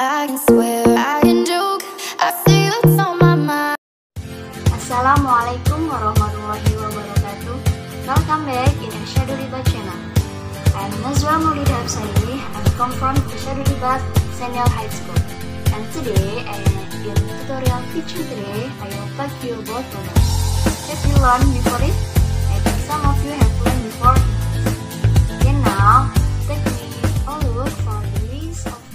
I can swear, I can joke, I see what's on my mind. Assalamualaikum warahmatullahi wabarakatuh. Welcome back in Irsyaadul Ibaad channel. I'm Nazwa M.H Irsyaadul. I come from Irsyaadul Ibaad Senior High School. And today, in tutorial teaching today, I will talk to you about Modal. Have you learned before it? I think some of you have learned before. Okay, now take me a look for the list of Modal.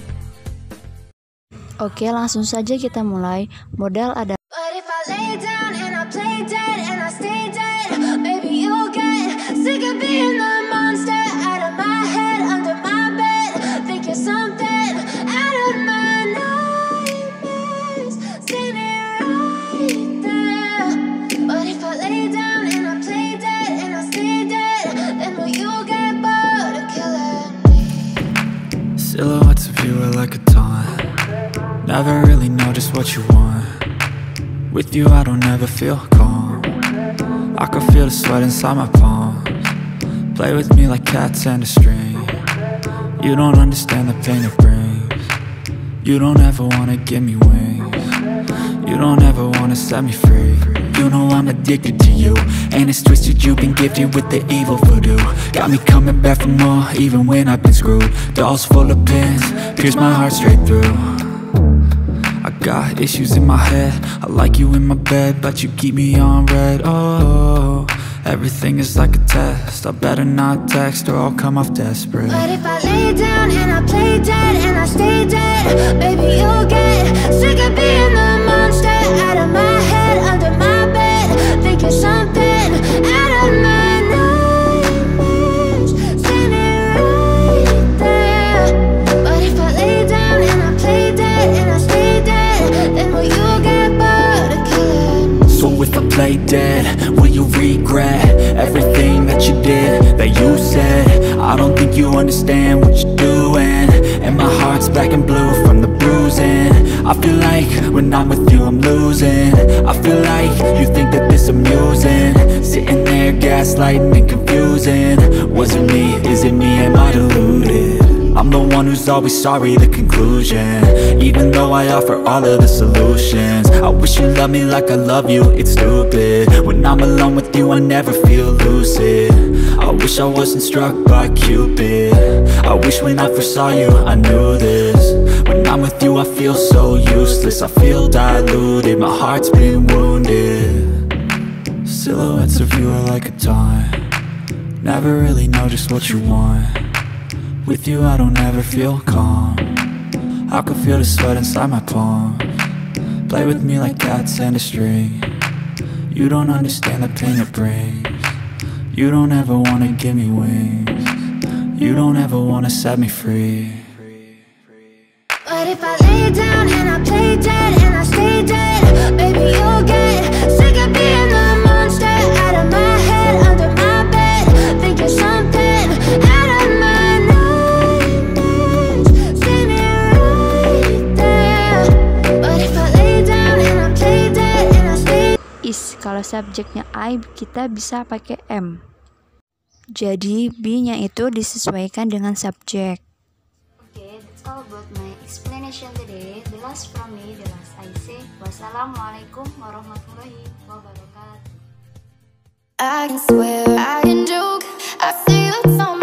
Oke, langsung saja kita mulai. Modal ada But if I lay down and I play dead and I stay dead, maybe you'll get sick of being the monster out of my head, under my bed. Think you're something out of my nightmares, standing right there. But if I lay down and I play dead and I stay dead, then will you get bored of killing me? Silhouettes of you are like a taunt. Never really know just what you want. With you I don't ever feel calm. I can feel the sweat inside my palms. Play with me like cats and a string. You don't understand the pain it brings. You don't ever wanna give me wings. You don't ever wanna set me free. You know I'm addicted to you, and it's twisted, you've been gifted with the evil voodoo. Got me coming back for more, even when I've been screwed. Dolls full of pins, pierce my heart straight through. I got issues in my head, I like you in my bed, but you keep me on red. Oh, everything is like a test, I better not text or I'll come off desperate. But if I lay down and I play dead and I stay dead, maybe you'll get sick of being the monster out of my head, under my bed. Think you're something out of my nightmares, standing right there. But if I lay down and I play dead and I stay dead, then will you get bored of killing me? So if I play dead, will you regret everything that you did, that you said? I don't think you understand what you're doing, and my heart's black and blue from the bruising. I feel like when I'm with you I'm losing. I feel like you think that this amusing, sitting there gaslighting and confusing. Was it me? Is it me? Am I deluded? I'm the one who's always sorry, the conclusion, even though I offer all of the solutions. I wish you loved me like I love you, it's stupid. When I'm alone with you I never feel lucid. I wish I wasn't struck by Cupid. I wish when I first saw you I knew this. When I'm with you I feel so useless, I feel diluted, my heart's been wounded. Silhouettes of you are like a taunt. Never really know just what you want. With you I don't ever feel calm. I can feel the sweat inside my palms. Play with me like cats and a string. You don't understand the pain it brings. You don't ever wanna give me wings. You don't ever wanna set me free. But if I lay down and I play dead and I stay dead, maybe you'll get sick of being the monster out of my head, under my bed. Think you're something out of my nightmares, standing right there. But if I lay down and I play dead and I stay. Kalau subjeknya I, kita bisa pakai am. Jadi B-nya itu disesuaikan dengan subjek. Okay, that's all about my explanation today. The last from me, the last I say. Wassalamualaikum warahmatullahi wabarakatuh. I can swear, I can joke, I see what's on my